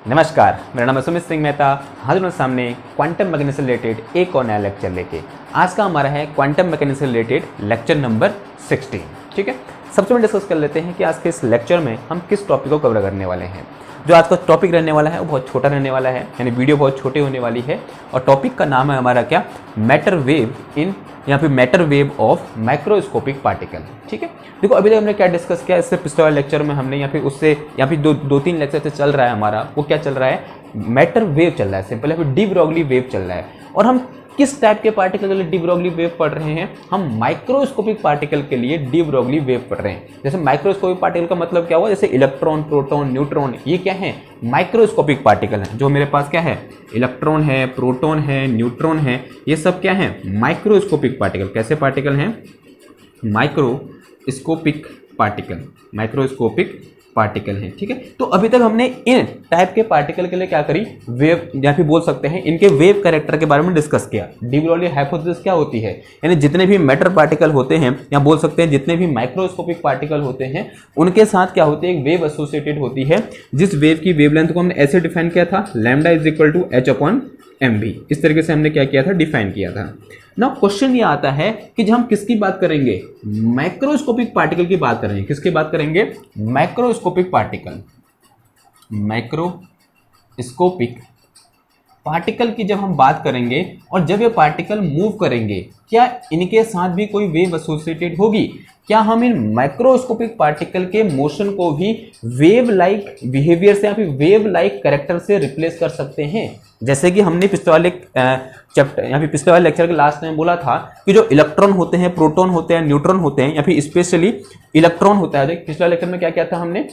नमस्कार, मेरा नाम है सुमित सिंह मेहता। हाजिर हूँ सामने क्वांटम मैकेनिक्स से रिलेटेड एक और नया लेक्चर लेके। आज का हमारा है क्वांटम मैकेनिक्स से रिलेटेड लेक्चर नंबर 16। ठीक है, सबसे पहले डिस्कस कर लेते हैं कि आज के इस लेक्चर में हम किस टॉपिक को कवर करने वाले हैं। जो आज का टॉपिक रहने वाला है वो बहुत छोटा रहने वाला है, यानी वीडियो बहुत छोटी होने वाली है। और टॉपिक का नाम है हमारा क्या, मैटर वेव इन या फिर matter wave of microscopic particle. ठीक है, देखो अभी तक हमने क्या डिस्कस किया, इससे पिछले वाले लेक्चर में हमने या फिर उससे या फिर दो तीन लेक्चर से चल रहा है हमारा, वो क्या चल रहा है, मैटर वेव चल रहा है सिंपल, या फिर डी ब्रोगली वेव चल रहा है। और हम किस टाइप के पार्टिकल के लिए डी ब्रोगली वेव पढ़ रहे हैं, हम माइक्रोस्कोपिक पार्टिकल के लिए डी ब्रोगली वेव पढ़ रहे हैं। जैसे माइक्रोस्कोपिक पार्टिकल का मतलब क्या हुआ, जैसे इलेक्ट्रॉन, प्रोटॉन, न्यूट्रॉन, ये क्या है, माइक्रोस्कोपिक पार्टिकल है। जो मेरे पास क्या है, इलेक्ट्रॉन है, प्रोटॉन है, न्यूट्रॉन है, ये सब क्या है, माइक्रोस्कोपिक पार्टिकल। कैसे पार्टिकल हैं, माइक्रोस्कोपिक पार्टिकल, माइक्रोस्कोपिक पार्टिकल है। ठीक है, तो अभी तक हमने इन टाइप के पार्टिकल के लिए क्या करी, वेव या फिर बोल सकते हैं इनके वेव कैरेक्टर के बारे में डिस्कस किया। डी ब्रोगली हाइपोथेसिस क्या होती है, यानी जितने भी मैटर पार्टिकल होते हैं या बोल सकते हैं जितने भी माइक्रोस्कोपिक पार्टिकल होते हैं उनके साथ क्या होती है, एक वेव एसोसिएटेड होती है, जिस वेव की वेवलेंथ को हमने ऐसे डिफाइन किया था, lambda is equal to h/mv। इस तरीके से हमने क्या किया था, डिफाइन किया था। ना क्वेश्चन ये आता है कि जब हम किसकी बात करेंगे, माइक्रोस्कोपिक पार्टिकल की बात करेंगे। किसकी बात करेंगे, माइक्रोस्कोपिक पार्टिकल, माइक्रोस्कोपिक पार्टिकल की जब हम बात करेंगे और जब ये पार्टिकल मूव करेंगे, क्या इनके साथ भी कोई वेव एसोसिएटेड होगी? क्या हम इन माइक्रोस्कोपिक पार्टिकल के मोशन को भी वेव लाइक बिहेवियर से या फिर वेव लाइक कैरेक्टर से रिप्लेस कर सकते हैं? जैसे कि हमने पिछले वाले चैप्टर या फिर पिछले वाले लेक्चर के लास्ट में बोला था कि जो इलेक्ट्रॉन होते हैं, प्रोटॉन होते हैं, न्यूट्रॉन होते हैं या फिर स्पेशली इलेक्ट्रॉन होता है। पिछले लेक्चर में क्या किया था हमने,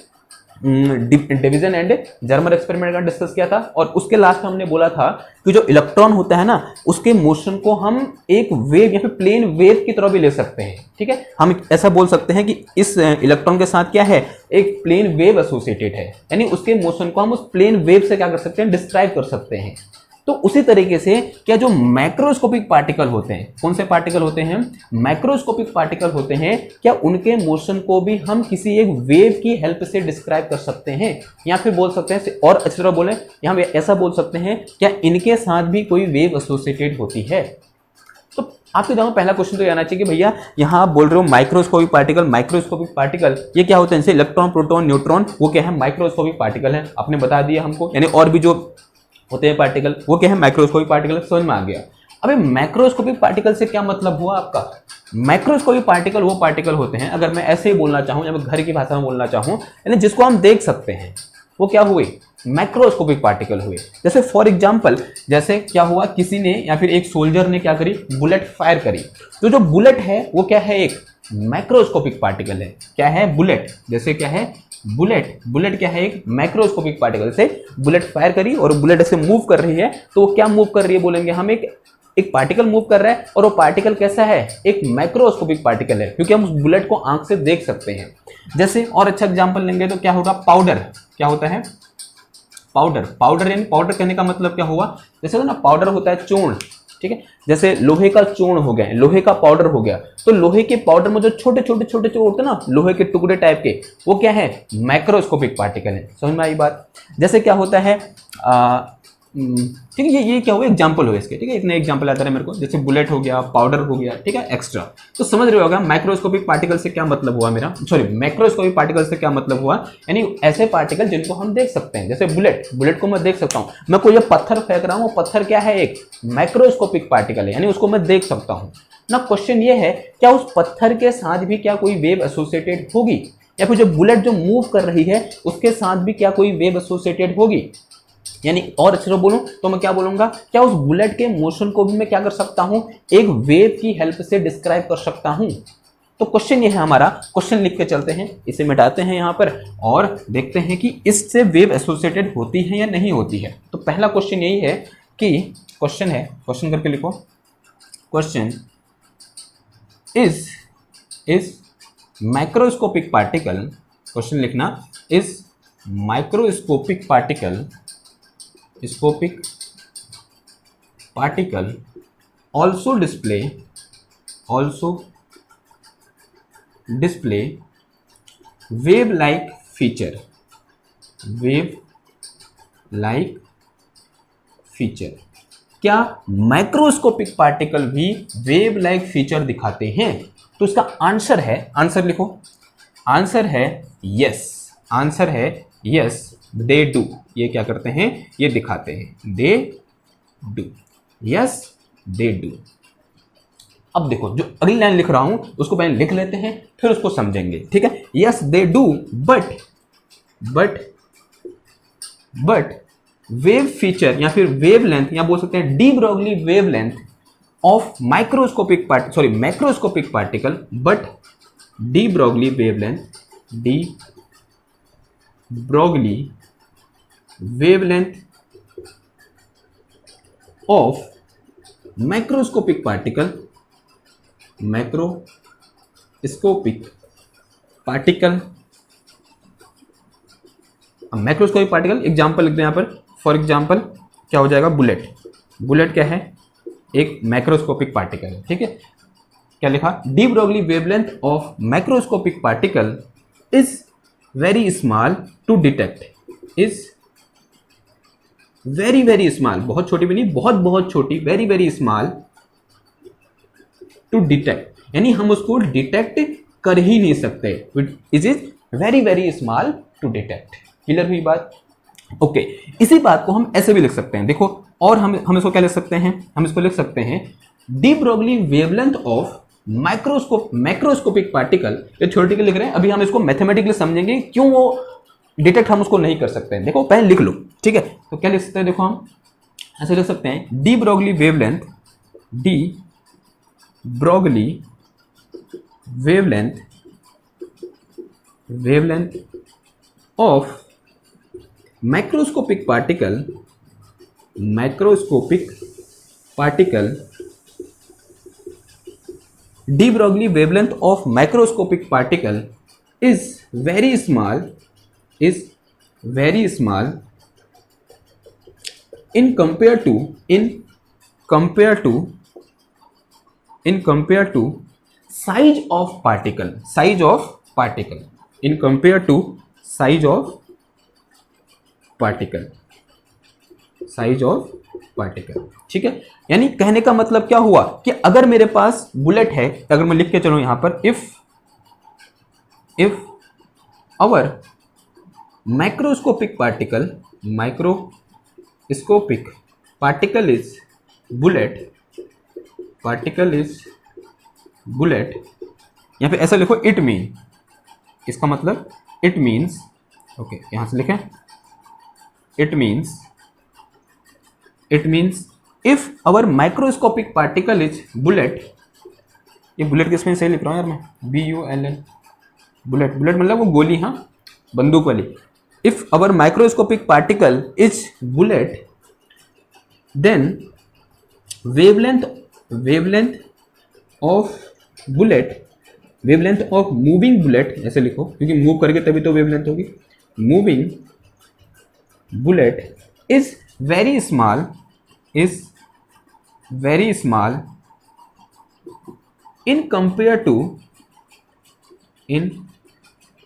डिवीजन एंड जर्मर एक्सपेरिमेंट का डिस्कस किया था। और उसके लास्ट में हमने बोला था कि जो इलेक्ट्रॉन होता है ना, उसके मोशन को हम एक वेव या फिर प्लेन वेव की तरह भी ले सकते हैं। ठीक है, हम ऐसा बोल सकते हैं कि इस इलेक्ट्रॉन के साथ क्या है, एक प्लेन वेव एसोसिएटेड है, यानी उसके मोशन को हम उस प्लेन वेव से क्या कर सकते हैं, डिस्क्राइब कर सकते हैं। तो उसी तरीके से क्या जो मैक्रोस्कोपिक पार्टिकल होते हैं, कौन से पार्टिकल होते हैं, मैक्रोस्कोपिक पार्टिकल होते हैं, क्या उनके मोशन को भी हम किसी एक वेव की हेल्प से डिस्क्राइब कर सकते हैं? या फिर बोल सकते हैं और अच्छी तरह बोले, या हम ऐसा बोल सकते हैं क्या इनके साथ भी कोई वेव एसोसिएटेड होती है? तो आपके दिमाग में पहला क्वेश्चन तो ये आना चाहिए कि भैया यहाँ आप बोल रहे हो माइक्रोस्कोपिक पार्टिकल, माइक्रोस्कोपिक पार्टिकल ये क्या होते हैं, जैसे इलेक्ट्रॉन, प्रोटॉन, न्यूट्रॉन, वो क्या है, माइक्रोस्कोपिक पार्टिकल है। आपने बता दिया हमको, यानी और भी जो होते हैं पार्टिकल वो क्या है, माइक्रोस्कोपिक पार्टिकल, समझ में आ गया। अबे मैक्रोस्कोपिक पार्टिकल से क्या मतलब हुआ आपका? मैक्रोस्कोपिक पार्टिकल वो पार्टिकल होते हैं, अगर मैं ऐसे ही बोलना चाहूँ या मैं घर की भाषा में बोलना चाहूँ, यानी जिसको हम देख सकते हैं, वो क्या हुए, मैक्रोस्कोपिक पार्टिकल हुए। जैसे फॉर एग्जाम्पल, जैसे क्या हुआ, किसी ने या फिर एक सोल्जर ने क्या करी, बुलेट फायर करी। तो जो बुलेट है वो क्या है, एक मैक्रोस्कोपिक पार्टिकल है। क्या है, बुलेट, जैसे क्या है, बुलेट, बुलेट क्या है, एक मैक्रोस्कोपिक पार्टिकल। से बुलेट फायर करी और बुलेट ऐसे मूव कर रही है, तो वो क्या मूव कर रही है बोलेंगे हम, एक पार्टिकल मूव कर रहा है। और वो पार्टिकल कैसा है, एक माइक्रोस्कोपिक पार्टिकल है, क्योंकि हम उस बुलेट को आंख से देख सकते हैं। जैसे और अच्छा एग्जांपल लेंगे तो क्या होगा, पाउडर, क्या होता है, पाउडर, पाउडर यानी पाउडर कहने का मतलब क्या हुआ, जैसे ना पाउडर होता है चूर्ण। ठीक है, जैसे लोहे का चूर्ण हो गया, लोहे का पाउडर हो गया, तो लोहे के पाउडर में जो छोटे छोटे छोटे छोटे होते हैं ना, लोहे के टुकड़े टाइप के, वो क्या है, माइक्रोस्कोपिक पार्टिकल है। समझ में आई बात? जैसे क्या होता है, ठीक है, ये क्या हुआ, एग्जांपल हो इसके। ठीक है, इतने एग्जांपल आता है मेरे को, जैसे बुलेट हो गया, पाउडर हो गया, ठीक है, एक्स्ट्रा। तो समझ रहे होगा माइक्रोस्कोपिक पार्टिकल से क्या मतलब हुआ मेरा, सॉरी मैक्रोस्कोपिक पार्टिकल से क्या मतलब हुआ, यानी ऐसे पार्टिकल जिनको हम देख सकते हैं। जैसे बुलेट, बुलेट को मैं देख सकता हूँ, मैं कोई पत्थर फेंक रहा हूँ, पत्थर क्या है, एक माइक्रोस्कोपिक पार्टिकल है, यानी उसको मैं देख सकता हूँ ना। क्वेश्चन ये है, क्या उस पत्थर के साथ भी क्या कोई वेव एसोसिएटेड होगी, या फिर जो बुलेट जो मूव कर रही है उसके साथ भी क्या कोई वेव एसोसिएटेड होगी? यानी और अच्छे से बोलूं तो मैं क्या बोलूंगा, क्या उस बुलेट के मोशन को भी मैं क्या कर सकता हूं, एक वेव की हेल्प से डिस्क्राइब कर सकता हूं? तो क्वेश्चन ये है हमारा, क्वेश्चन लिख के चलते हैं, इसे मिटाते हैं यहां पर और देखते हैं कि इससे वेव एसोसिएटेड होती है या नहीं होती है। तो पहला क्वेश्चन यही है कि क्वेश्चन है, क्वेश्चन करके लिखो, question is microscopic particle, question लिखना, इज माइक्रोस्कोपिक पार्टिकल, स्कोपिक particle also display wave like feature, wave like feature. क्या माइक्रोस्कोपिक पार्टिकल भी वेव लाइक फीचर दिखाते हैं? तो इसका आंसर है, आंसर लिखो, आंसर है यस, आंसर है यस, दे डू। ये क्या करते हैं? ये दिखाते हैं, they do, yes they do. अब देखो जो अगली लाइन लिख रहा हूं उसको पहले लिख लेते हैं फिर उसको समझेंगे, ठीक है। Yes they do but wave feature या फिर वेव लेंथ या बोल सकते हैं D Broglie wave length of microscopic macroscopic particle, but de Broglie wave length, D Broglie wave length of macroscopic particle, macroscopic particle, macroscopic particle example लिख दें यहां पर। फॉर एग्जांपल क्या हो जाएगा? बुलेट। बुलेट क्या है? एक मैक्रोस्कोपिक पार्टिकल है, ठीक है। क्या लिखा? De Broglie wavelength of macroscopic particle is very small to detect, is very very small, बहुत छोटी भी नहीं, बहुत बहुत छोटी, very very small to detect, यानी हम उसको डिटेक्ट कर ही नहीं सकते। It is very very small to detect. Clear हुई बात? ओके इसी बात को हम ऐसे भी लिख सकते हैं, देखो। और हम इसको क्या लिख सकते हैं? हम इसको लिख सकते हैं D Broglie wavelength of macroscopic particle. ये थ्योरेटिकली लिख रहे हैं, अभी हम इसको मैथमेटिकली समझेंगे क्यों वो डिटेक्ट हम उसको नहीं कर सकते हैं। देखो पहले लिख लो, ठीक है। तो क्या लिख सकते हैं? देखो हम ऐसे लिख सकते हैं D Broglie wavelength, de Broglie wavelength, wavelength of macroscopic particle, macroscopic particle, de Broglie wavelength of microscopic particle is very small, is very small in compare to size of particle, size of particle, in compare to size of particle, size of particle, ठीक है। यानी कहने का मतलब क्या हुआ कि अगर मेरे पास बुलेट है, अगर मैं लिख के चलूं यहां पर, if our microscopic particle is bullet, यहां पे ऐसा लिखो इट मीन, इसका मतलब इट मीन्स, ओके यहां से लिखें it means if our microscopic particle is bullet, ये बुलेट किस में सही लिख रहा हूं यार मैं, BULL, बुलेट, बुलेट मतलब वो गोली, हाँ बंदूक वाली। If our microscopic particle is bullet then wavelength of moving bullet, ऐसे लिखो क्योंकि मूव करेंगे तभी तो वेवलेंथ होगी, moving bullet is very small, in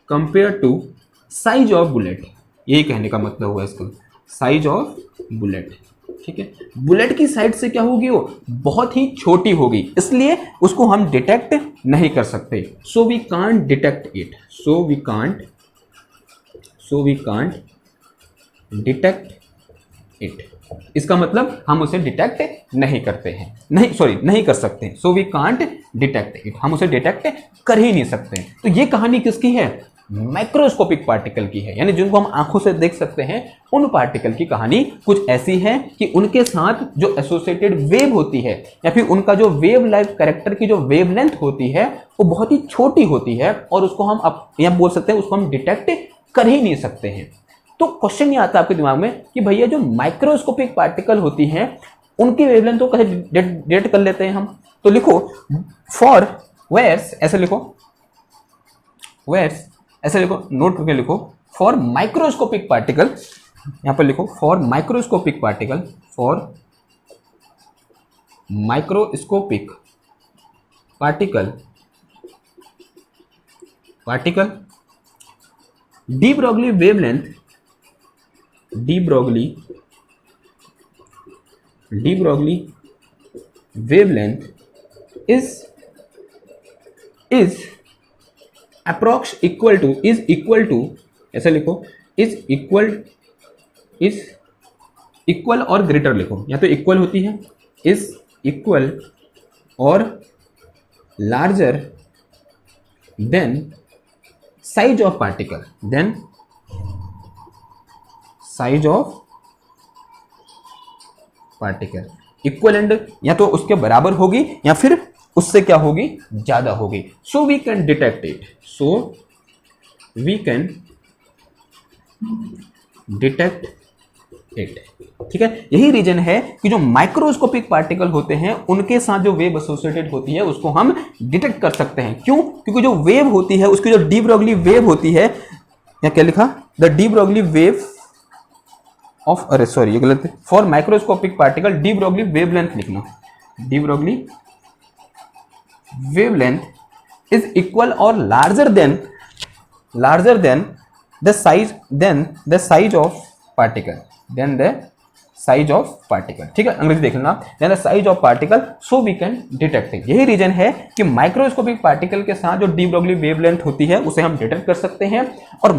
compare to size of bullet. यही कहने का मतलब हुआ इसका, साइज ऑफ बुलेट, ठीक है। बुलेट की साइड से क्या होगी? वो बहुत ही छोटी होगी, इसलिए उसको हम डिटेक्ट नहीं कर सकते। So we can't detect it, so we can't detect it. इसका मतलब हम उसे डिटेक्ट नहीं करते हैं, नहीं कर सकते। So we can't detect it, हम उसे डिटेक्ट कर ही नहीं सकते। तो ये कहानी किसकी है? मैक्रोस्कोपिक पार्टिकल की है, यानी जिनको हम आंखों से देख सकते हैं उन पार्टिकल की कहानी कुछ ऐसी है कि उनके साथ जो एसोसिएटेड वेव होती है या फिर उनका जो वेव लाइफ कैरेक्टर की जो वेवलेंथ होती है वो बहुत ही छोटी होती है और उसको हम यहां बोल सकते हैं उसको हम डिटेक्ट कर ही नहीं सकते हैं। तो क्वेश्चन ये आता है आपके दिमाग में कि भैया जो माइक्रोस्कोपिक पार्टिकल होती हैं उनकी वेवलेंथ को कैसे डिटेक्ट कर लेते हैं हम? तो लिखो फॉर वेयर्स, ऐसे लिखो वेयर्स, ऐसे लिखो, नोट करके लिखो, फॉर माइक्रोस्कोपिक पार्टिकल, यहां पर लिखो for microscopic particle, for microscopic particle de Broglie wavelength de Broglie wavelength is approx equal to ऐसे लिखो, इज इक्वल और ग्रेटर लिखो, या तो इक्वल होती है, is equal or larger than size of particle, than size of particle. Equivalent या तो उसके बराबर होगी या फिर उससे क्या होगी, ज्यादा होगी। So we can detect it, so we can detect it. ठीक है, यही रीजन है कि जो माइक्रोस्कोपिक पार्टिकल होते हैं उनके साथ जो वेव एसोसिएटेड होती है उसको हम डिटेक्ट कर सकते हैं। क्यों? क्योंकि जो वेव होती है उसकी जो डी ब्रोगली वेव होती है, या क्या लिखा, the de Broglie wave of, अरे सॉरी ये गलत है, for microscopic particle de Broglie wavelength लिखना, de Broglie wavelength is equal or larger than the size of particle, than the size of particle. ठीक है, अंग्रेजी देख लेना, than the size of particle, so we can detect it. यही reason है कि microscopic particle के साथ जो डी ब्रोगली वेवलेंथ होती है उसे हम डिटेक्ट कर सकते हैं, और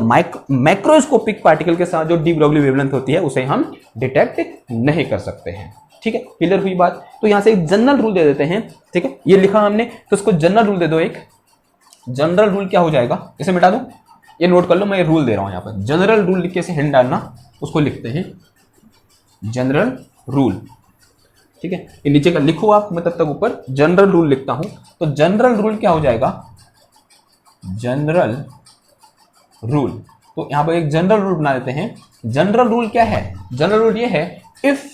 मैक्रोस्कोपिक पार्टिकल के साथ जो डी ब्रोगली वेवलेंथ होती है उसे हम डिटेक्ट नहीं कर सकते हैं। ठीक है, क्लियर हुई बात? तो यहां से एक जनरल रूल दे देते हैं। ठीक है, ये लिखा हमने तो इसको जनरल रूल दे दो। एक जनरल रूल क्या हो जाएगा, इसे मिटा दो, ये नोट कर लो, मैं ये रूल दे रहा हूं यहां पर। जनरल रूल लिख के इसे हिंट डालना, उसको लिखते हैं जनरल रूल। ठीक है, ये नीचे का लिखो आप, मैं तब तक ऊपर जनरल रूल लिखता हूं। तो जनरल रूल क्या हो जाएगा, जनरल रूल, तो यहां पर एक जनरल रूल बना देते हैं। जनरल रूल क्या है? जनरल रूल ये है, इफ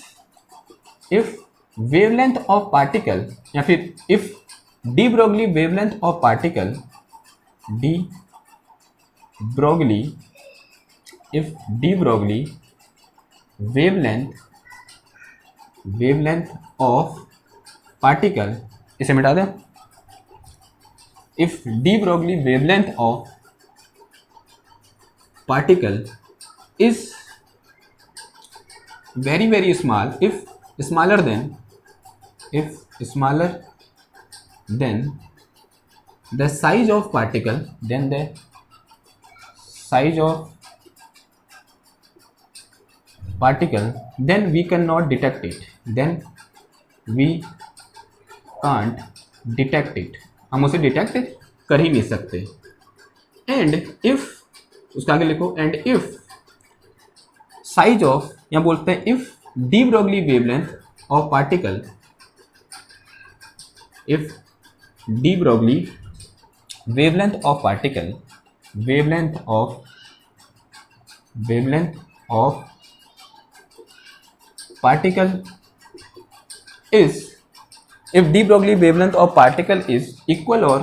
वेवलेंथ ऑफ पार्टिकल, या फिर if D Broglie wavelength of particle, de Broglie, if D Broglie wavelength of particle, इसे मिटा दें, if D Broglie wavelength of particle is very small, if smaller than the size of particle, then the size of particle, then we cannot detect it, then we can't detect it, हम उसे detect कर ही नहीं सकते। And if, उसका आगे लिखो, and if size of, या बोलते हैं if D Broglie wavelength of particle, if D Broglie wavelength of particle, wavelength of particle is, if d Broglie wavelength of particle is equal or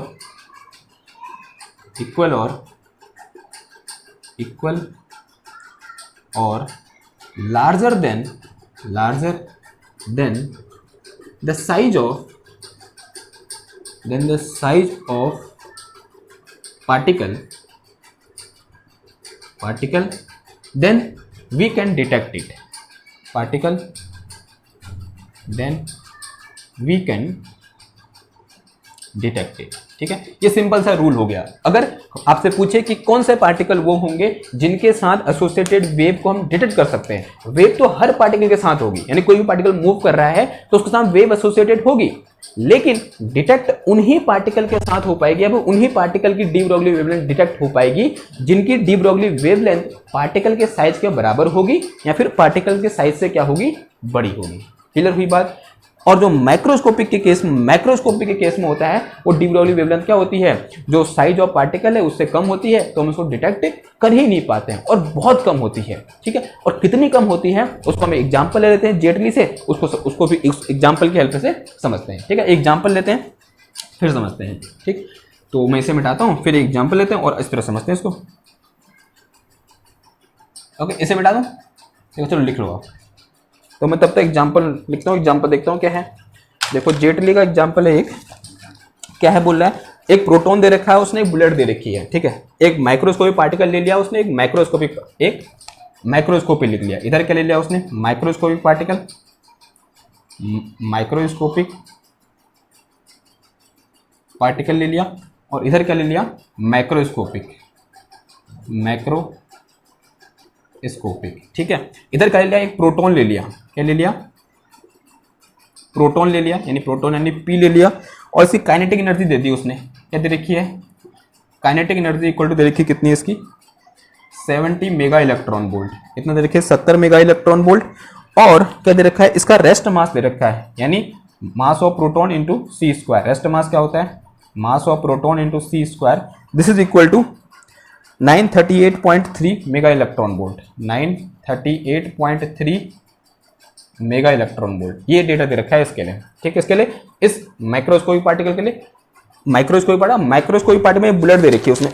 larger than the size of particle, then we can detect it, then we can detect it. ठीक है, ये simple सा rule हो गया। अगर आपसे पूछे कि कौन से पार्टिकल वो होंगे जिनके साथ एसोसिएटेड वेव को हम डिटेक्ट कर सकते हैं, वेव तो हर पार्टिकल के साथ होगी, यानी कोई भी पार्टिकल मूव कर रहा है तो उसके साथ वेव एसोसिएटेड होगी, लेकिन डिटेक्ट उन्हीं पार्टिकल के साथ हो पाएगी, अब उन्हीं पार्टिकल की डी ब्रोगली वेवलेंथ डिटेक्ट हो पाएगी जिनकी डी ब्रोगली वेवलेंथ पार्टिकल के साइज के बराबर होगी या फिर पार्टिकल के साइज से क्या होगी, बड़ी होगी। क्लियर हुई बात? और जो मैक्रोस्कोपिक के केस में होता है वो डी ब्रोगली वेवलेंथ क्या होती है, जो साइज ऑफ पार्टिकल है उससे कम होती है, तो हम उसको डिटेक्ट कर ही नहीं पाते हैं और बहुत कम होती है। ठीक है, और कितनी कम होती है उसको हम एग्जांपल ले लेते हैं जेटली से, उसको भी एग्जांपल की हेल्प से समझते हैं। ठीक है, एग्जांपल लेते हैं फिर समझते हैं। ठीक, तो मैं इसे मिटाता हूं, फिर एग्जांपल लेते हैं और इस तरह समझते हैं इसको। ओके, इसे मिटा दूं, ठीक है, चलो लिख लो आप। तो मैं तब तक एग्जाम्पल लिखता हूँ, एग्जाम्पल देखता हूँ क्या है। देखो जेटली का एग्जाम्पल है, एक क्या है बोल रहा है, एक प्रोटॉन दे रखा है उसने, एक बुलेट दे रखी है। ठीक है, एक माइक्रोस्कोपिक पार्टिकल ले लिया उसने, एक माइक्रोस्कोपिक लिख लिया। इधर क्या ले लिया उसने, माइक्रोस्कोपिक पार्टिकल, माइक्रोस्कोपिक पार्टिकल ले लिया, और इधर क्या ले लिया, मैक्रोस्कोपिक, मैक्रोस्कोपिक। ठीक है, इधर क्या ले लिया, एक प्रोटॉन ले लिया, क्या ले लिया, प्रोटॉन ले लिया, यानी प्रोटॉन यानी पी ले लिया, और इसकी काइनेटिक एनर्जी दे दी उसने, क्या दे रखी है, काइनेटिक एनर्जी इक्वल टू दे रखी है कितनी है इसकी, 70 मेगा इलेक्ट्रॉन वोल्ट। कितना दे रखी है, 70 मेगा इलेक्ट्रॉन वोल्ट। और क्या दे रखा है, इसका रेस्ट मास दे रखा है, यानी mass of proton into C square. Rest mass क्या होता है, mass of proton into C square, this is equal to 938.3 mega electron volt, 938.3 mega electron volt. ये डेटा दे रखा है इसके लिए। ठीक है, इसके लिए, इस माइक्रोस्कोपिक पार्टिकल के लिए, माइक्रोस्कोपिक पार्टिकल में बुलेट दे रखी है उसने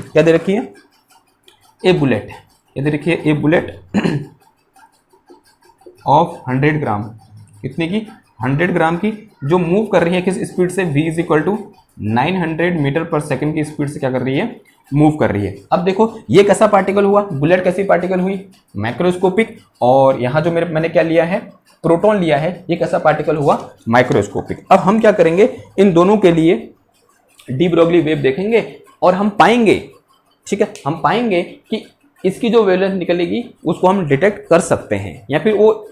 क्या दे रखी है, ए बुलेट, ये दे रखी है ए बुलेट ऑफ 100 ग्राम, कितने की, 100 ग्राम की, जो मूव कर रही है किस स्पीड से, v is equal to 900 metre per second की स्पीड से क्या कर रही है, मूव कर रही है। अब देखो ये कैसा पार्टिकल हुआ, बुलेट कैसी पार्टिकल हुई, माइक्रोस्कोपिक, और यहाँ जो मैंने क्या लिया है, प्रोटॉन लिया है, ये कैसा पार्टिकल हुआ, माइक्रोस्कोपिक। अब हम क्या करेंगे, इन दोनों के लिए डी ब्रोगली वेव देखेंगे, और हम पाएंगे, ठीक है, हम पाएंगे कि इसकी जो वेवलेंथ निकलेगी उसको हम डिटेक्ट कर सकते हैं, या फिर वो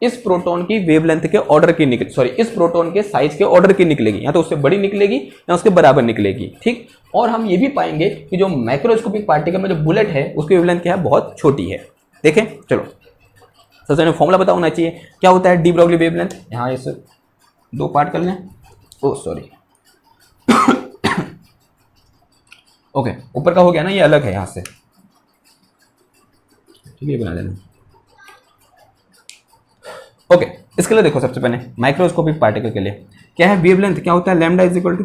इस प्रोटॉन की वेवलेंथ के ऑर्डर की निकल, सॉरी, इस प्रोटॉन के साइज के ऑर्डर की निकलेगी, या तो उससे बड़ी निकलेगी या उसके बराबर निकलेगी। ठीक, और हम ये भी पाएंगे कि जो माइक्रोस्कोपिक पार्टिकल में जो बुलेट है उसकी वेवलेंथ क्या है, बहुत छोटी है। देखें, चलो सबसे पहले फॉर्मूला पता होना चाहिए, क्या होता है डी ब्रोगली वेवलेंथ। यहाँ इस दो पार्ट कर लें, ओ सॉरी ओके, ऊपर का हो गया ना, ये अलग है यहाँ से, ठीक है, बना देना। ओके, इसके लिए देखो सबसे पहले माइक्रोस्कोपिक पार्टिकल के लिए क्या है, वेवलेंथ क्या होता है, लैम्डा इज इक्वल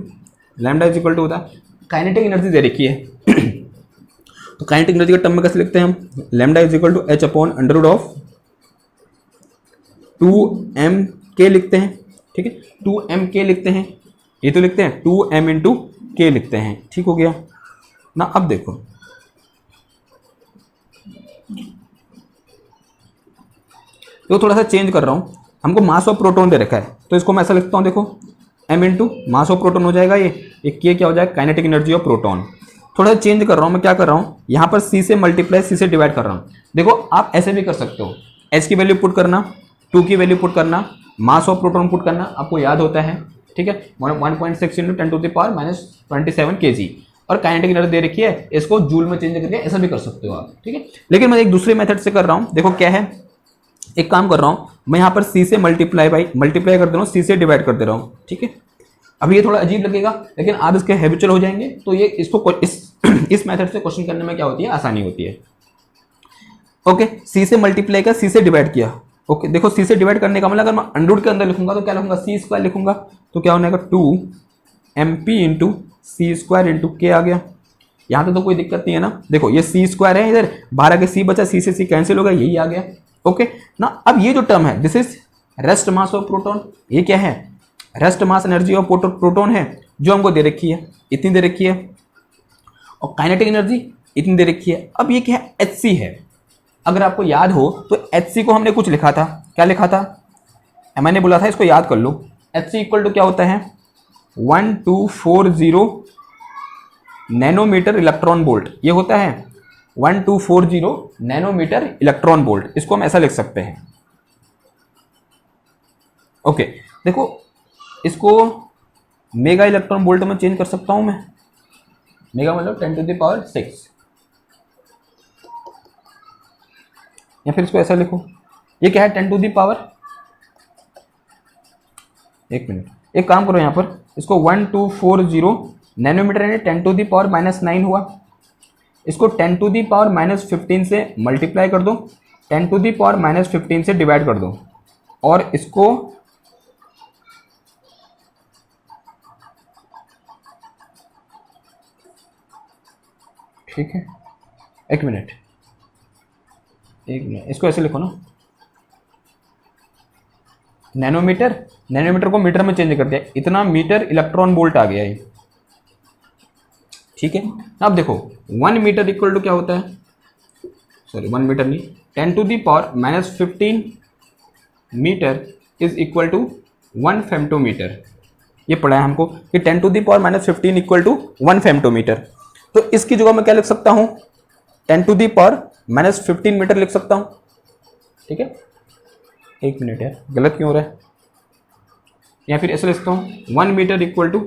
टू होता है काइनेटिक एनर्जी दे रखी है तो काइनेटिक एनर्जी के टर्म में कैसे लिखते हैं हम, lambda is equal to H upon under root of 2m k लिखते हैं। ठीक है, 2m k लिखते हैं, ये तो लिखते हैं 2m इंटू k लिखते हैं। ठीक हो गया ना। अब देखो तो थोड़ा सा चेंज कर रहा हूँ, हमको मास ऑफ प्रोटॉन दे रखा है, तो इसको मैं ऐसा लिखता हूँ, देखो m into mass of proton हो जाएगा, ये k क्या हो जाएगा, काइनेटिक एनर्जी ऑफ प्रोटॉन। थोड़ा सा चेंज कर रहा हूँ, मैं क्या कर रहा हूँ, यहाँ पर c से मल्टीप्लाई c से डिवाइड कर रहा हूँ। देखो आप ऐसे भी कर सकते हो, h की वैल्यू पुट करना, 2 की वैल्यू पुट करना, मास ऑफ प्रोटॉन पुट करना, आपको याद होता है। ठीक है, 1.6 into 10 to the power -27 kg, और काइनेटिक एनर्जी दे रखी है, इसको जूल में चेंज करके ऐसा भी कर सकते हो आप। ठीक है, लेकिन मैं एक दूसरे मेथड से कर रहा हूँ। देखो क्या है, एक काम कर रहा हूँ मैं, यहाँ पर c से मल्टीप्लाई कर दे रहा हूँ, c से डिवाइड कर दे रहा हूँ। ठीक है, अब ये थोड़ा अजीब लगेगा, लेकिन आप इसके हैबिचुअल हो जाएंगे तो ये इसको इस मेथड से क्वेश्चन करने में क्या होती है, आसानी होती है। ओके, c से मल्टीप्लाई का c से डिवाइड किया। ओके, देखो c से डिवाइड करने का मतलब अगर मैं अंडररूट के अंदर लिखूंगा तो क्या लिखूंगा, c स्क्वायर लिखूंगा, तो क्या होने का 2mp into C square into के आ गया। यहाँ तो कोई दिक्कत नहीं है ना। देखो ये c स्क्वायर है, इधर बाहर आके c बचा, c से c कैंसिल हो गया, यही आ गया। ओके ना। अब ये जो टर्म है, this is rest mass of proton, ये क्या है, rest mass energy of proton है, जो हमको दे रखी है, इतनी दे रखी है, और काइनेटिक एनर्जी इतनी दे रखी है। अब ये क्या है, hc है। अगर आपको याद हो तो hc को हमने कुछ लिखा था, क्या लिखा था, मैंने बोला था इसको याद कर लो। hc इक्वल टू क्या होता है, 1240 नैनोमीटर इलेक्ट्रॉन वोल्ट, ये होता है 1240 नैनोमीटर इलेक्ट्रॉन वोल्ट। इसको हम ऐसा लिख सकते हैं। ओके, देखो इसको मेगा इलेक्ट्रॉन वोल्ट में चेंज कर सकता हूं मैं, मेगा मतलब 10 टू द पावर 6, या फिर इसको ऐसा लिखो, ये क्या है 10 टू द पावर, एक मिनट, एक काम करो, यहां पर इसको 1240 नैनोमीटर यानी 10 टू द पावर -9 हुआ, इसको 10 टू दी पावर -15 से मल्टीप्लाई कर दो, 10 टू दी पावर -15 से डिवाइड कर दो, और इसको ठीक है, एक मिनट, इसको ऐसे लिखो ना, नैनोमीटर को मीटर में चेंज कर दिया, इतना मीटर इलेक्ट्रॉन वोल्ट आ गया ये। ठीक है, अब देखो 1 मीटर इक्वल टू क्या होता है, सॉरी 1 मीटर नहीं, 10⁻⁻15 मीटर इज इक्वल टू 1 फेम्टोमीटर। ये पढ़ा है हमको कि 10⁻⁻15 इक्वल टू 1 फेम्टोमीटर। तो इसकी जगह मैं क्या लिख सकता हूँ, 10⁻⁻15 मीटर लिख सकता हूँ। ठीक है, एक मिनट यार, गलत क्यों हो रहा है, या फिर ऐसे लिखता हूँ 1 मीटर इक्वल टू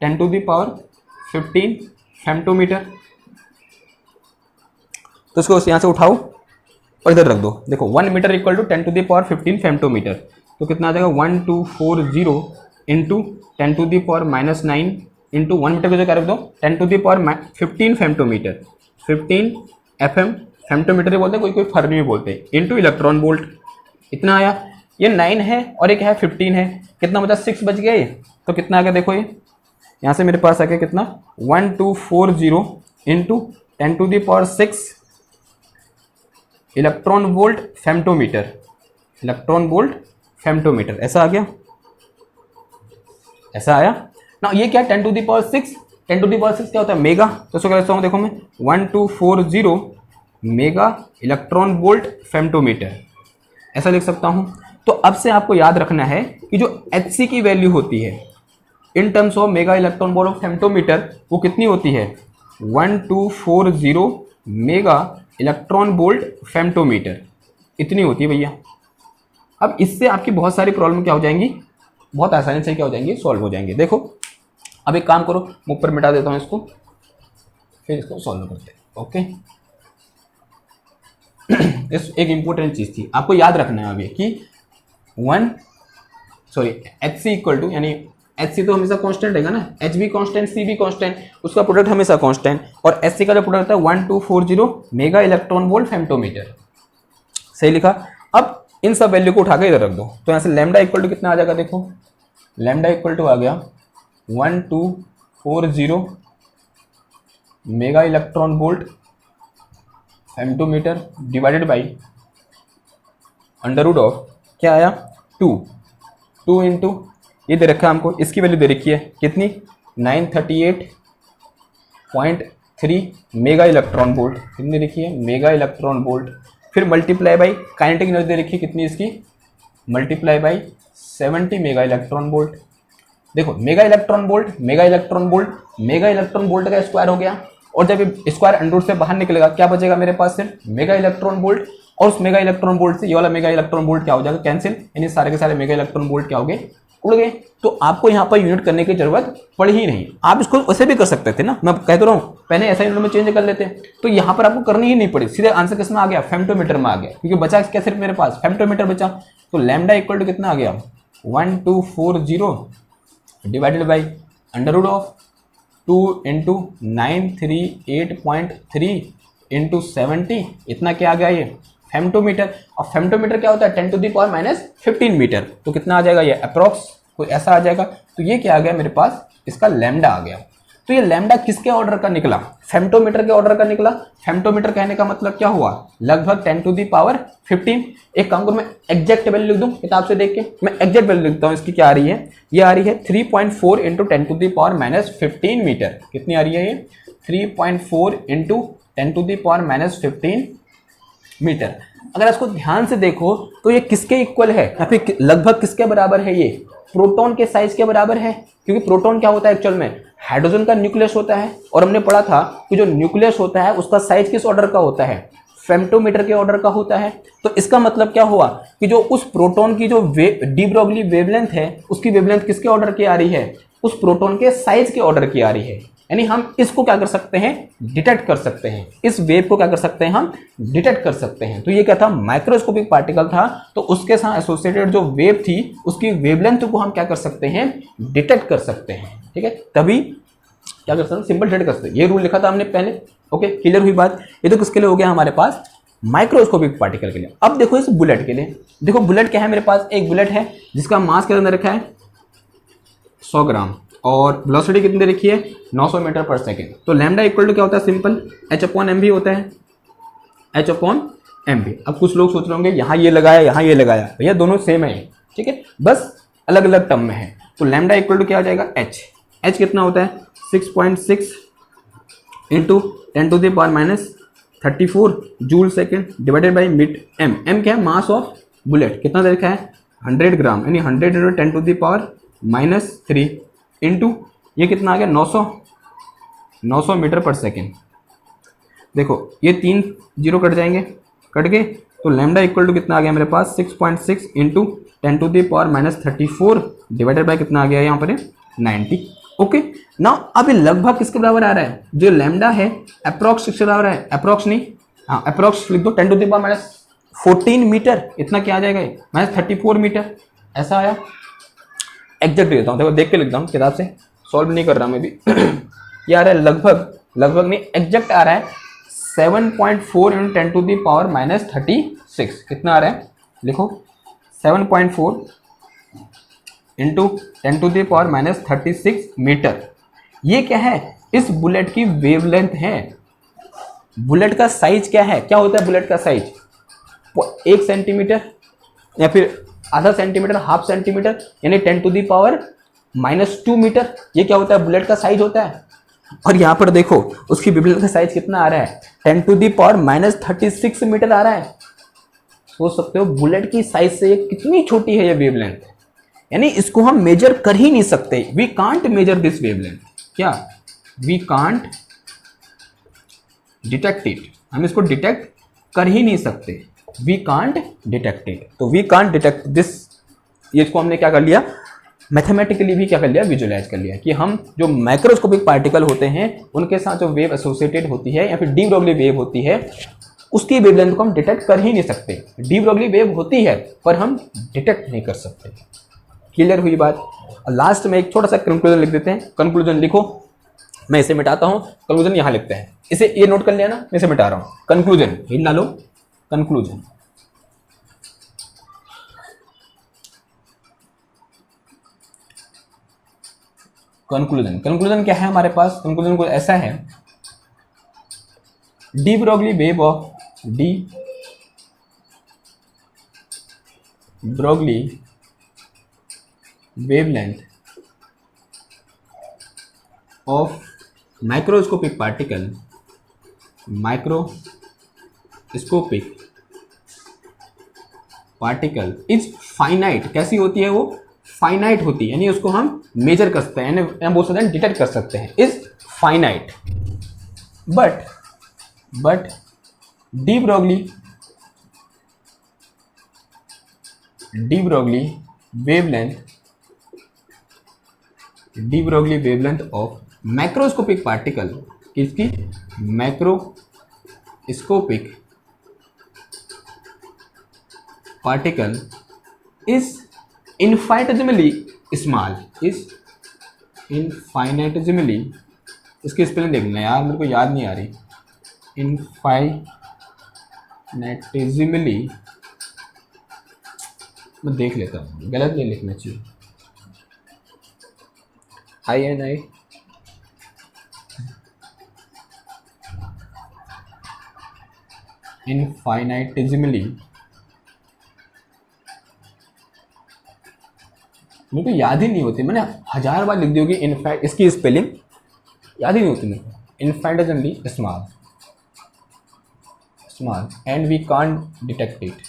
10⁻15 फेम्टोमीटर। तो इसको यहाँ से उठाओ और इधर रख दो। देखो 1 मीटर इक्वल टू 10⁻15 फेम्टोमीटर, तो कितना आ जाएगा 1240 इंटू 10⁻⁻9 इंटू 1 मीटर को जो क्या रख दो 10⁻15 फेम्टोमीटर, 15 FM फेम्टोमीटर ही बोलते हैं, कोई कोई फर्मी भी बोलते हैं, इंटू इलेक्ट्रॉन वोल्ट। इतना आया। ये 9 है और एक है 15 है, कितना बचा 6 बच गया ये। तो कितना आ गया देखो, ये यहाँ से मेरे पास आ गया कितना 1240 into 10⁻6 electron volt femtometer, electron volt femtometer. ऐसा आ गया, ऐसा आया ना। ये क्या 10⁻6, 10⁻6 क्या होता है मेगा, तो इसको क्या लिखता हूँ देखो मैं 1240 मेगा इलेक्ट्रॉन वोल्ट फेम्टोमीटर, ऐसा लिख सकता हूँ। तो अब से आपको याद रखना है कि जो Hc की वैल्यू होती है in terms of mega electron volt femtometer, वो कितनी होती है 1240 मेगा इलेक्ट्रॉन वोल्ट फेम्टोमीटर, इतनी होती है भैया। अब इससे आपकी बहुत सारी प्रॉब्लम क्या हो जाएंगी, बहुत आसानी से क्या हो जाएंगी, सॉल्व हो जाएंगे। देखो अब एक काम करो, मैं ऊपर मिटा देता हूँ इसको, फिर इसको सॉल्व करते हैं। ओके इस एक इंपॉर्टेंट चीज थी आपको याद रखना है अभी कि Hc इक्वल टू, यानी Hc तो हमेशा कांस्टेंट रहेगा ना, H भी कांस्टेंट, C भी कांस्टेंट, उसका प्रोडक्ट हमेशा कांस्टेंट, और Hc का जो प्रोडक्ट है 1240 मेगा इलेक्ट्रॉन वोल्ट फेम्टोमीटर। सही लिखा। अब इन सब वैल्यू को उठा के इधर रख दो, तो यहाँ से लैम्डा इक्वल टू कितना आ जाएगा, देखो लैम्डा इक्वल टू आ गया 1240 mega electron volt femtometer divided by under root of क्या आया 2 इंटू ये दे रखा है हमको, इसकी वैल्यू दे रखी है कितनी 938.3 मेगा इलेक्ट्रॉन वोल्ट, कितनी लिखी है मेगा इलेक्ट्रॉन वोल्ट, फिर मल्टीप्लाई बाई काइनेटिक एनर्जी दे रखी है कितनी इसकी, multiply by 70 mega electron volt. देखो mega electron volt, mega electron volt, mega electron volt का स्क्वायर हो गया, और जब स्क्वायर अंडर रूट से बाहर निकलेगा क्या बचेगा मेरे पास सिर्फ मेगा इलेक्ट्रॉन वोल्ट, और उस मेगा इलेक्ट्रॉन वोल्ट से ये वाला मेगा इलेक्ट्रॉन वोल्ट क्या हो जाएगा कैंसिल, यानी सारे के सारे मेगा इलेक्ट्रॉन वोल्ट क्या हो गए, उड़ गए। तो आपको यहाँ पर यूनिट करने की जरूरत पड़ी ही नहीं, आप इसको वैसे भी कर सकते थे ना, मैं कह तो रहा हूँ पहले ऐसा यूनिट में चेंज कर लेते, तो यहाँ पर आपको करनी ही नहीं पड़ी, सीधे आंसर किस में आ गया फेम्टोमीटर में आ गया, क्योंकि बचा क्या सिर्फ मेरे पास फेम्टोमीटर बचा। तो लैम्डा इक्वल टू कितना आ गया 1240 divided by under root of 2 into 938.3 into 70, इतना क्या आ गया ये फेम्टोमीटर। और फेम्टोमीटर क्या होता है 10⁻⁻15 मीटर, तो कितना आ जाएगा ये अप्रॉक्स कोई ऐसा आ जाएगा। तो ये क्या आ गया मेरे पास, इसका लैम्डा आ गया। तो ये लैम्डा किसके ऑर्डर का निकला, फेम्टोमीटर के ऑर्डर का निकला। फेम्टोमीटर कहने का मतलब क्या हुआ, लगभग 10⁻15। एक काम करो मैं एग्जैक्ट वैल्यू लिख दूं किताब से देख के, मैं एग्जैक्ट वैल्यू लिखता हूं, इसकी क्या आ रही है, ये आ रही है 3.4 इंटू 10⁻⁻15 मीटर। कितनी आ रही है ये 3.4 इंटू 10⁻⁻15 मीटर। अगर इसको ध्यान से देखो तो ये किसके इक्वल है, या फिर लगभग किसके बराबर है, ये प्रोटॉन के साइज के बराबर है। क्योंकि प्रोटॉन क्या होता है एक्चुअल में, हाइड्रोजन का न्यूक्लियस होता है, और हमने पढ़ा था कि जो न्यूक्लियस होता है उसका साइज किस ऑर्डर का होता है, फेम्टोमीटर के ऑर्डर का होता है। तो इसका मतलब क्या हुआ कि जो उस प्रोटॉन की जो डी ब्रोगली वेवलेंथ है, उसकी वेवलेंथ किसके ऑर्डर की आ रही है, उस प्रोटॉन के साइज के ऑर्डर की आ रही है। यानी हम इसको क्या कर सकते हैं, डिटेक्ट कर सकते हैं, इस वेव को क्या कर सकते हैं, हम डिटेक्ट कर सकते हैं। तो ये क्या था, माइक्रोस्कोपिक पार्टिकल था, तो उसके साथ एसोसिएटेड जो वेव थी उसकी वेवलेंथ को हम क्या कर सकते हैं, डिटेक्ट कर सकते हैं। ठीक है, तभी क्या कर सकते हैं, सिंपल डिटेक्ट कर सकते हैं। ये रूल लिखा था हमने पहले। ओके, क्लियर हुई बात। ये तो किसके लिए हो गया हमारे पास, माइक्रोस्कोपिक पार्टिकल के लिए। अब देखो इस बुलेट के लिए, देखो बुलेट क्या है मेरे पास, एक बुलेट है जिसका मास के अंदर रखा है 100 ग्राम, और वेलोसिटी कितनी दे रखी है 900 मीटर पर सेकेंड। तो लैम्डा इक्वल टू क्या होता है, सिंपल h/mv होता है, h/mv। अब कुछ लोग सोच रहे होंगे यहाँ ये लगाया यहाँ ये लगाया, भैया दोनों सेम है, ठीक है, बस अलग अलग टर्म में है। तो लैम्डा इक्वल टू क्या हो जाएगा h कितना होता है 6.6 into 10⁻⁻34 joule second divided by मिड एम। एम क्या है? Mass of bullet. कितना दे रखा है? 100 ग्राम, यानी 100 × 10⁻³ इंटू ये कितना आ गया? 900 मीटर पर सेकेंड। देखो ये 3 जीरो कट जाएंगे, कट गए तो लैम्डा इक्वल टू कितना आ गया मेरे पास? 6.6 इंटू 10⁻34 डिवाइडेड बाय कितना आ गया यहाँ पर? 90। ओके नाउ अब ये लगभग किसके बराबर आ रहा है? जो लैम्डा है अप्रोक्स किसके बराबर है? अप्रोक्स नहीं, हाँ अप्रोक्स लिख दो, 10⁻14 मीटर। इतना क्या आ जाएगा? -34 मीटर। ऐसा आया। एग्जैक्ट देता हूँ, देखो देख के लिखता हूँ, किताब से सॉल्व नहीं कर रहा मैं भी। ये आ रहा है लगभग नहीं, एग्जैक्ट आ रहा है 7.4 × 10⁻36। कितना आ रहा है? लिखो 7.4 × 10⁻36 मीटर। ये क्या है? इस बुलेट की वेवलेंथ है। बुलेट का साइज क्या है? क्या होता है बुलेट का साइज? 1 सेंटीमीटर या फिर आधा सेंटीमीटर, हाफ सेंटीमीटर, यानी 10⁻² मीटर। ये क्या होता है? बुलेट का साइज होता है। और यहाँ पर देखो उसकी वेवलेंथ का साइज कितना आ रहा है? 10⁻36 मीटर आ रहा है। सोच सकते हो बुलेट की साइज से ये कितनी छोटी है ये वेवलेंथ, यानी इसको हम मेजर कर ही नहीं सकते। We can't measure this wavelength. क्या? We can't detect it. हम इसको डिटेक्ट कर ही नहीं सकते। We can't detect it. तो वी कांट डिटेक्ट दिस, ये इसको हमने क्या कर लिया? मैथमेटिकली भी क्या कर लिया? विजुअलाइज कर लिया कि हम जो माइक्रोस्कोपिक पार्टिकल होते हैं उनके साथ जो वेव एसोसिएटेड होती है या फिर डी ब्रोगली वेव होती है, उसकी वेवलेंथ को हम डिटेक्ट कर ही नहीं सकते। डी ब्रोगली वेव होती है पर हम डिटेक्ट नहीं कर सकते। क्लियर हुई बात? और लास्ट में एक छोटा सा कंक्लूजन लिख देते हैं। कंक्लूजन लिखो, मैं इसे मिटाता हूं। कंक्लूजन यहां लिखते हैं, इसे ये नोट कर लिया ना, मैं इसे मिटा रहा हूं। कंक्लूजन हिल डालो, कंक्लूजन। कंक्लूजन क्या है हमारे पास? कंक्लूजन कुछ ऐसा है, D Broglie wave of wavelength of microscopic particle is finite। कैसी होती है वो? फाइनाइट होती है, यानी उसको हम मेजर कर सकते हैं, यानी हम बोल सकते हैं डिटेक्ट कर सकते हैं। Is finite but de Broglie wavelength of macroscopic particle, किसकी? Macroscopic particle is infinitesimally small. इसकी स्पेलिंग देखना यार, मेरे को याद नहीं आ रही। इनफाइनिटेसिमली, मैं देख लेता हूँ, गलत नहीं लिखना चाहिए। INI इनफाइनिटेसिमली, मेरे को याद ही नहीं होती, मैंने 1000 बार लिख दी होगी इनफैक्ट, इसकी स्पेलिंग याद ही नहीं होती मेरे को। Infinitesimally small and we can't detect it,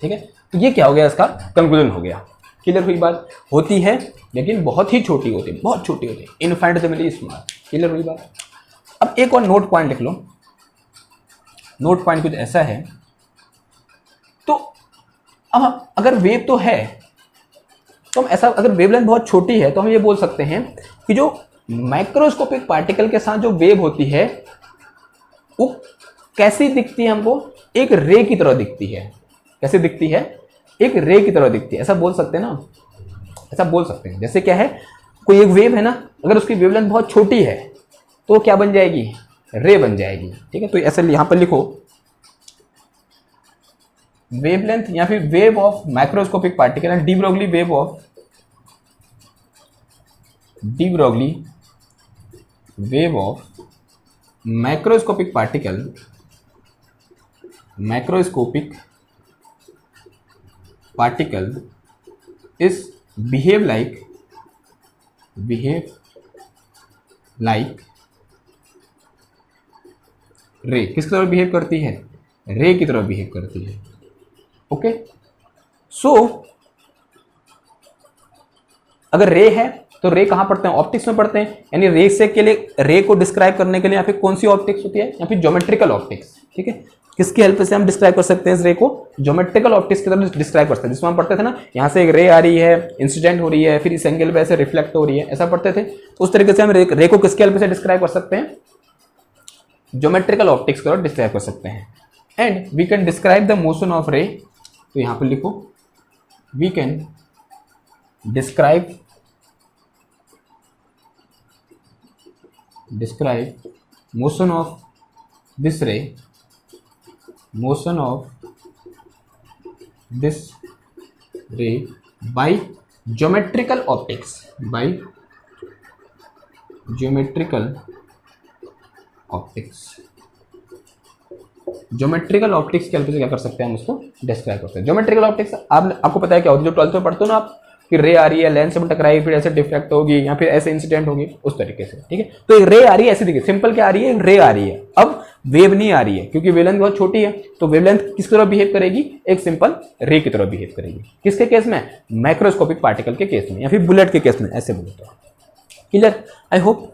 ठीक है। तो ये क्या हो गया? इसका कंक्लूजन हो गया। क्लियर हुई बात? होती है लेकिन बहुत ही छोटी होती है, बहुत छोटी होती है, इनफाइनिटेसिमली स्मॉल। क्लियर हुई बात? अब एक और नोट पॉइंट लिख लो। नोट पॉइंट कुछ ऐसा है, तो अब अगर वेव तो है तो हम ऐसा, अगर वेवलेंथ बहुत छोटी है तो हम ये बोल सकते हैं कि जो माइक्रोस्कोपिक पार्टिकल के साथ जो वेव होती है वो कैसी दिखती है? हमको एक रे की तरह दिखती है। कैसे दिखती है? एक रे की तरह दिखती है। ऐसा बोल सकते हैं ना, ऐसा बोल सकते हैं। जैसे क्या है, कोई एक वेव है ना, अगर उसकी वेवलेंथ बहुत छोटी है तो क्या बन जाएगी? रे बन जाएगी। ठीक है, तो ऐसे यहां पर लिखो वेवलेंथ या फिर wave of microscopic particle and D Broglie wave of microscopic particle is behave like behave like रे। किसकी तरह बिहेव करती है? रे की तरह बिहेव करती है। ओके, सो अगर रे है तो रे कहां पढ़ते हैं? ऑप्टिक्स में पढ़ते हैं। यानी रे से के लिए, रे को डिस्क्राइब करने के लिए यहाँ पे कौन सी ऑप्टिक्स होती है? यहाँ पे ज्योमेट्रिकल ऑप्टिक्स। ठीक है, किसकी हेल्प से हम डिस्क्राइब कर सकते हैं इस रे को? ज्योमेट्रिकल ऑप्टिक्स की तरह डिस्क्राइब कर सकते हैं। जिसमें हम पढ़ते थे ना, यहाँ से एक रे आ रही है, इंसिडेंट हो रही है, फिर इस एंगल पे ऐसे रिफ्लेक्ट हो रही है, ऐसा पढ़ते थे। तो उस तरीके से हम रे को किसकी हेल्प से डिस्क्राइब कर सकते हैं? ज्योमेट्रिकल ऑप्टिक्स की तरह डिस्क्राइब कर सकते हैं। And we can describe the motion of ray. तो यहाँ पे लिखो, we can describe motion of this ray, by geometrical optics, geometrical optics के हेल्प से क्या कर सकते हैं? हम उसको डिस्क्राइब करते हैं। ज्योमेट्रिकल ऑप्टिक्स आपको पता है क्या होती है? जो 12th में पढ़ते हो ना आप, कि रे आ रही है, लेंस में टकराई, फिर ऐसे डिफ्रैक्ट होगी या फिर ऐसे इंसिडेंट होगी, उस तरीके से। ठीक है, तो एक रे आ रही है, ऐसे देखिए, सिंपल क्या आ रही है? रे आ रही है। अब वेव नहीं आ रही है, क्योंकि वेवलेंथ बहुत छोटी है, तो वेवलेंथ किस तरह बिहेव करेगी? एक सिंपल रे की तरह बिहेव करेगी। किसके केस में? माइक्रोस्कोपिक पार्टिकल के केस में, या फिर बुलेट के केस में, ऐसे बोले तो। क्लियर? आई होप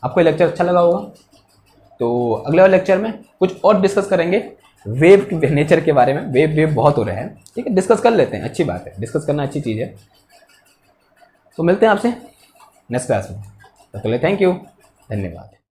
आपको लेक्चर अच्छा लगा होगा। तो अगले वाले लेक्चर में कुछ और डिस्कस करेंगे वेव के नेचर के बारे में। वेव बहुत हो रहे हैं, ठीक है, डिस्कस कर लेते हैं, अच्छी बात है, डिस्कस करना अच्छी चीज़ है। तो मिलते हैं आपसे नेक्स्ट क्लास में। तब तक के लिए थैंक यू, धन्यवाद।